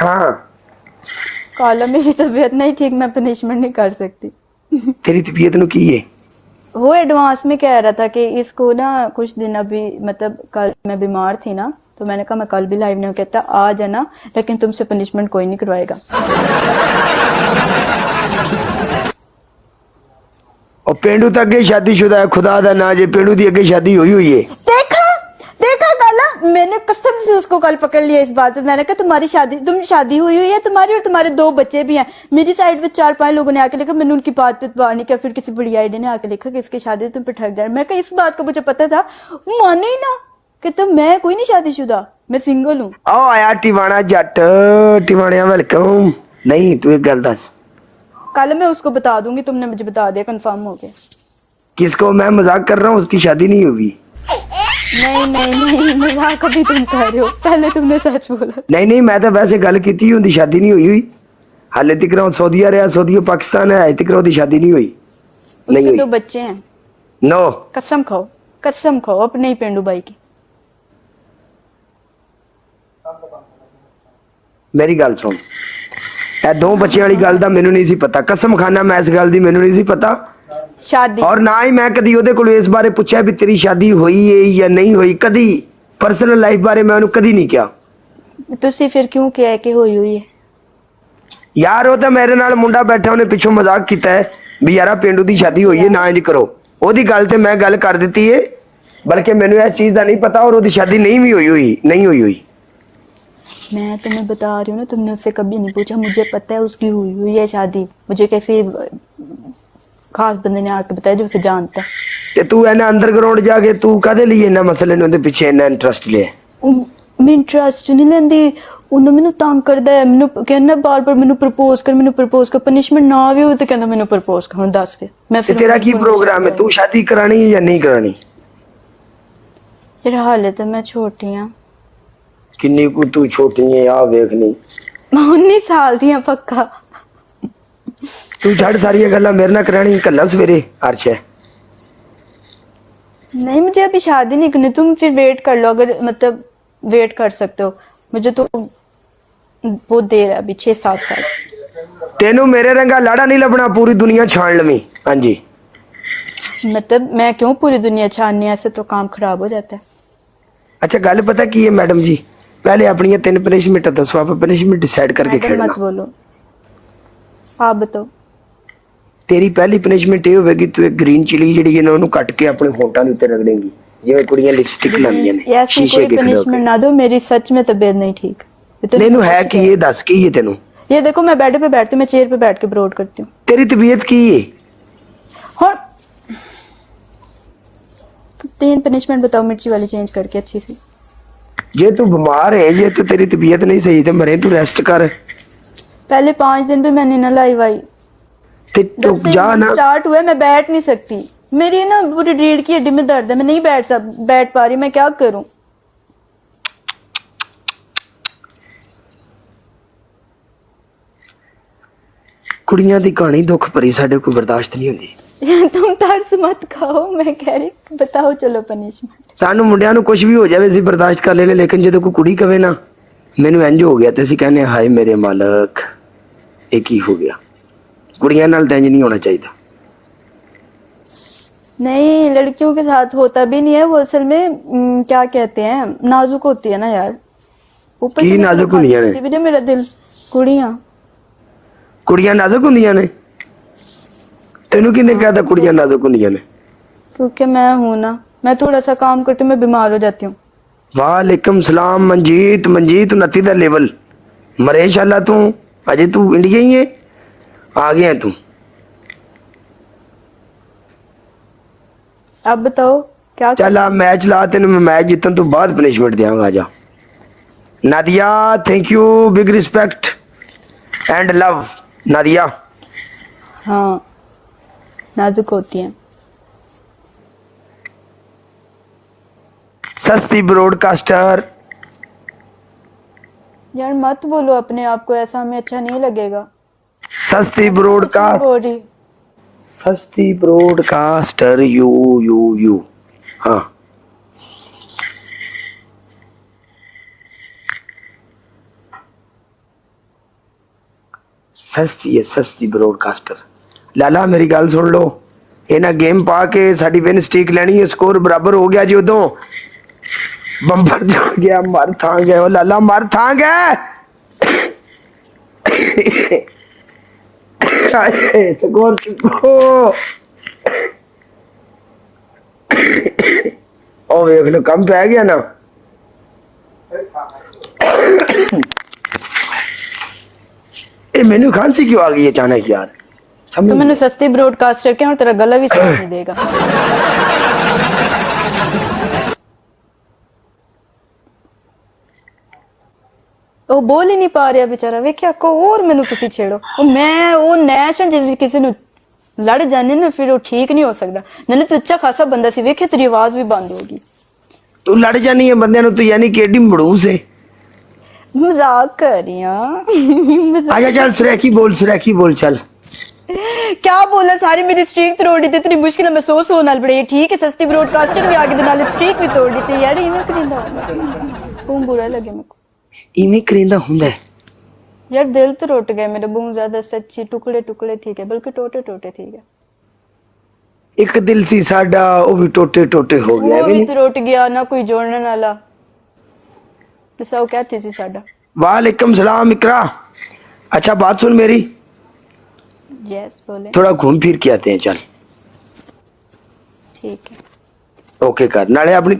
हाँ काला मेरी तबीयत नहीं ठीक, मैं पनिशमेंट नहीं कर सकती। तेरी तबीयत नु की है? वो एडवांस में कह रहा था कि इसको ना कुछ दिन अभी मतलब कल मैं बीमार थी ना, तो मैंने कहा मैं कल भी लाइव नहीं, कहता आ जाना लेकिन तुमसे पनिशमेंट कोई नहीं करवाएगा। और पेंडू तो अगे शादीशुदा है, खुदा दा ना जे पेंडू दी अगे शादी हुई है। देखा देखा काला, मैंने कसम से उसको कल पकड़ लिया इस बात पे। मैंने कहा तुम्हारी शादी, तुम शादी हुई है तुम्हारी, और तुम्हारे 2 बच्चे भी हैं। मेरी साइड पे 4-5 लोगों ने आके लिखा, मैंने उनकी बात पे इतबार नहीं किया। फिर किसी बड़ी आईडी ने आके लिखा कि इसकी शादी तुम पे ठग जाए। मैं कहा इस बात का मुझे पता था, माने ही ना कि तुम, मैं कोई नहीं शादीशुदा, मैं सिंगल हूँ। आओ आया टिवाणा जट, टिवाणिया वेलकम। नहीं तू एक गल दस, कल मैं उसको बता दूंगी, तुमने मुझे बता दिया, कंफर्म हो गया। किसको? मैं मजाक कर रहा हूँ, उसकी शादी नहीं हुई। नहीं नहीं नहीं, मजाक अभी तुम कर रहे हो, पहले तुमने सच बोला। नहीं नहीं, मैं तो वैसे गल की, उनकी शादी नहीं हुई। हाले तक सऊदीया रहा, सऊदी पाकिस्तान है, अजे तक उसकी शादी नहीं हुई। नहीं उसके हुई। 2 बच्चे हैं। नो, कसम खाओ अपने ही पेंडू भाई की। मेरी गल सुन, ਇਹ 2 ਬੱਚਿਆਂ ਵਾਲੀ ਗੱਲ ਦਾ ਮੈਨੂੰ ਨਹੀਂ ਸੀ ਪਤਾ। ਕਸਮ ਖਾਨਾ ਮੈਂ ਇਸ ਗੱਲ ਦੀ ਮੈਨੂੰ ਨਹੀਂ ਸੀ ਪਤਾ। शादी ਔਰ ਨਾ ਹੀ ਮੈਂ ਕਦੀ ਉਹਦੇ ਕੋਲ ਇਸ ਬਾਰੇ ਪੁੱਛਿਆ ਵੀ ਤੇਰੀ ਸ਼ਾਦੀ ਹੋਈ ਹੈ ਜਾਂ ਨਹੀਂ ਹੋਈ। ਕਦੀ ਪਰਸਨਲ ਲਾਈਫ ਬਾਰੇ ਮੈਂ ਉਹਨੂੰ ਕਦੀ ਨਹੀਂ ਕਿਹਾ। ਤੁਸੀਂ ਫਿਰ ਕਿਉਂ ਕਿਹਾ ਕਿ ਹੋਈ ਹੋਈ ਹੈ? ਯਾਰ ਉਹ ਤਾਂ ਮੇਰੇ ਨਾਲ ਮੁੰਡਾ ਬੈਠਾ, ਉਹਨੇ ਪਿੱਛੋਂ ਮਜ਼ਾਕ ਕੀਤਾ ਹੈ ਵੀ ਯਾਰਾ ਪਿੰਡੂ ਦੀ ਸ਼ਾਦੀ ਹੋਈ ਹੈ, ਨਾ ਇੰਜ ਕਰੋ। ਉਹਦੀ ਗੱਲ ਤੇ ਮੈਂ ਗੱਲ ਕਰ ਦਿੱਤੀ ਏ, ਬਲਕਿ ਮੈਨੂੰ ਇਸ ਚੀਜ਼ ਦਾ ਨਹੀਂ ਪਤਾ। ਔਰ ਉਹਦੀ ਸ਼ਾਦੀ नहीं हुई। मैं तुम्हें बता रही हूँ ना, तुमने उससे कभी नहीं पूछा। मुझे पता है उसकी हुई हुई है शादी, मुझे कैसे खास बंदे ने आके बताया जो उसे जानता है। ਤੇ ਤੂੰ ਇਹਨਾਂ ਅੰਡਰਗਰਾਉਂਡ ਜਾ ਕੇ ਤੂੰ ਕਾਹਦੇ ਲਈ ਇਹਨਾਂ ਮਸਲੇ ਨੂੰ ਉਹਦੇ ਪਿੱਛੇ ਇੰਨਾ ਇੰਟਰਸਟ ਲਿਆ? मैं इंटरस्ट नहीं लेंदी, ਉਹਨੂੰ ਮੈਨੂੰ ਤੰਗ ਕਰਦਾ ਹੈ, ਮੈਨੂੰ ਕਹਿੰਦਾ ਬਾਰ-ਬਾਰ ਮੈਨੂੰ ਪ੍ਰਪੋਜ਼ ਕਰ, ਪਨਿਸ਼ਮੈਂਟ ਨਾ ਵੀ ਹੋਵੇ ਤਾਂ ਕਹਿੰਦਾ ਮੈਨੂੰ ਪ੍ਰਪੋਜ਼ ਕਰ। ਹੁਣ ਦੱਸ ਫਿਰ ਮੈਂ ਤੇ ਤੇਰਾ ਕੀ ਪ੍ਰੋਗਰਾਮ ਹੈ? ਤੂੰ ਸ਼ਾਦੀ ਕਰਾਣੀ ਜਾਂ ਨਹੀਂ ਕਰਾਣੀ? ਯਾਰ ਹਾਲੇ ਤਾਂ ਮੈਂ ਛੋਟੀ ਆ। ਕਿੰਨੀ ਕੁ ਤੂੰ ਛੋਟੀ ਹੈ ਆ ਵੇਖ ਲਈ। ਮੈਂ 19 ਸਾਲ ਦੀ ਆ ਪੱਕਾ। ਤੂੰ ਛੱਡ ਸਾਰੀਆਂ ਗੱਲਾਂ, ਮੇਰੇ ਨਾਲ ਕਰਾਣੀ ਕੱਲਾ ਸਵੇਰੇ ਅਰਸ਼ है। नहीं मुझे अभी शादी नहीं करनी, तुम फिर वेट कर लो, अगर मतलब वेट कर सकते हो। मुझे तो बहुत देर है अभी, 6-7 साल। तेनू मेरे रंगा लाड़ा नहीं लभना, पूरी दुनिया छान लवी। हाँ जी, मतलब मैं क्यों पूरी दुनिया छाननी है, ऐसे तो काम खराब हो जाता है। अच्छा गल पता की है मैडम जी, पहले अपनी 3 पनिशमेंट दसो, आप पनिशमेंट डिसाइड करके मैडम खेलना। मत बोलो, आप बताओ। तेरी पहली पनिशमेंट ये होगी, तू एक ग्रीन चिली जी है ना उन्होंने कट के अपने होंठा के उत्ते रगड़ेंगी, जिवें कुड़ियां लिपस्टिक लांदियां ने ऐसी शीशे कोई के खड़े पनिशमेंट होके। ना दो, मेरी सच में तबीयत नहीं ठीक। तेनू है कि ये दस की है तेनू? ये देखो मैं बेड पे बैठती हूँ, मैं चेयर पे बैठ के ब्रोड करती हूँ। तेरी तबीयत की है? और 3 पनिशमेंट बताओ मिर्ची वाली चेंज करके अच्छी सी। जे तू बीमार है, ये तो तेरी तबीयत नहीं सही तो मरे, तू रेस्ट कर। पहले 5 दिन पे मैंने ना लाइव आई, ते तू जा ना। स्टार्ट हुआ मैं बैठ नहीं सकती, मेरी ना पूरी रीढ़ की हड्डी में दर्द है, मैं नहीं बैठ पा रही, मैं क्या करूं? कुड़ियां दी कहानी दुख भरी साडे कोई बर्दाश्त नहीं होंदी। तुम तरस मत खाओ, मैं कह रही बताओ चलो पनिशमेंट। सानू मुंडियां नू कुछ भी हो जाए असीं बर्दाश्त कर लेने, लेकिन जदों कोई कुड़ी कवे ना मैनू इंज हो गया ते असीं कहने हाय मेरे मालक ये की हो गया। कुड़ियां नाल तां इंज नहीं होना चाहिए। नहीं लड़कियों के साथ होता भी नहीं है वो, असल में क्या कहते हैं, नाजुक होती है ना यार। ऊपर की से नाजुक होंदियां ने? भी ना मेरा दिल। कुड़ियां नाजुक होंदियां ने? तेनू किन्ने कहता कुड़ियां नाजुक होंदियां ने? क्योंकि मैं हूं ना, मैं थोड़ा सा काम करती हूँ मैं बीमार हो जाती हूँ। वालेकुम सलाम मंजीत, मंजीत 29 दा लेवल मरे शाला तू अजे तू इंडिया ही है, आ गया तू। अब बताओ क्या चल आ मैच ला, तेन मैं मैच जीतन तो बाद पनिशमेंट देंगा। आजा Nadia, thank you, big respect and love Nadia. हाँ नाजुक होती हैं। सस्ती ब्रॉडकास्टर। यार मत बोलो अपने आप को ऐसा, हमें अच्छा नहीं लगेगा। सस्ती ब्रॉडकास्ट, बोल रही सस्ती ब्रॉडकास्टर यू। हाँ ਸਸਤੀ ਹੈ, ਸਸਤੀ ਬ੍ਰੌਡਕਾਸਟਰ। ਲਾਲਾ ਮੇਰੀ ਗੱਲ ਸੁਣ ਲਓ, ਇਹਨਾਂ ਗੇਮ ਪਾ ਕੇ ਸਾਡੀ ਵਿਨ ਸਟ੍ਰੀਕ ਲੈਣੀ ਹੈ, ਸਕੋਰ ਬਰਾਬਰ ਹੋ ਗਿਆ ਜੀ। ਉਦੋਂ ਬੰਬਰ ਜਾ ਗਿਆ, ਮਰ ਥਾਂ ਗਏ ਉਹ ਲਾਲਾ, ਮਰ ਥਾਂ ਗਏ। ਸਕੋਰ ਚੁੱਕੋ। ਉਹ ਵੇਖ ਲੋ ਕੰਮ ਪੈ ਗਿਆ ਨਾ। ਇਹ ਮੈਨੂੰ ਖਾਂਸੀ क्यों आ गई अचानक यार? तो मैंने सस्ती ब्रॉडकास्टर के और तेरा गला भी साथ नहीं देगा। ਉਹ ਬੋਲ ਹੀ ਨਹੀਂ ਪਾ ਰਿਹਾ ਵਿਚਾਰਾ, ਵੇਖਿਆ ਕੋ ਹੋਰ ਮੈਨੂੰ ਤੁਸੀਂ ਛੇੜੋ। ਉਹ ਮੈਂ ਉਹ ਨੈਸ਼ਨ ਜੇ ਕਿਸੇ ਨੂੰ ਲੜ ਜਾਂਦੇ ਨਾ ਫਿਰ ਉਹ ਠੀਕ ਨਹੀਂ ਹੋ ਸਕਦਾ। ਨਾਲੇ ਤੂੰ ਅੱਛਾ ਖਾਸਾ ਬੰਦਾ ਸੀ, ਵੇਖਿਆ ਤੇਰੀ ਆਵਾਜ਼ ਵੀ ਬੰਦ ਹੋ ਗਈ। ਤੂੰ ਲੜ ਜਾਨੀ ਹੈ ਬੰਦਿਆਂ ਨੂੰ, ਤੂੰ ਯਾਨੀ ਕਿ ਏਡੀ ਮੜੂਸ ਹੈ। मजाक कर रही हूँ। आजा चल सुरैखी बोल चल। क्या बोला, सारी मेरी स्ट्रीक तोड़ दी थी, इतनी मुश्किल है मैं सो नाल बड़ी ठीक है, सस्ती ब्रॉडकास्टर भी आगे नाल स्ट्रीक भी तोड़ दी थी यार। इवें करिंदा बहुत बुरा लगे मेरे को। इवें करिंदा हुंदा है यार, दिल तो टूट गए मेरे बहुत ज्यादा, सच्ची टुकड़े टुकड़े ठीक है, बल्कि टोटे टोटे ठीक है। एक दिल सी साडा वो भी टोटे टोटे हो गया, वो भी तो टूट गया ना, कोई जोड़ने वाला। तो क्या थी साडा। वालेकुम सलाम इकरा। अच्छा बात सुन मेरी, यस बोले। थोड़ा घूम फिर के आते हैं चल। ठीक है, ओके कर नाले अपनी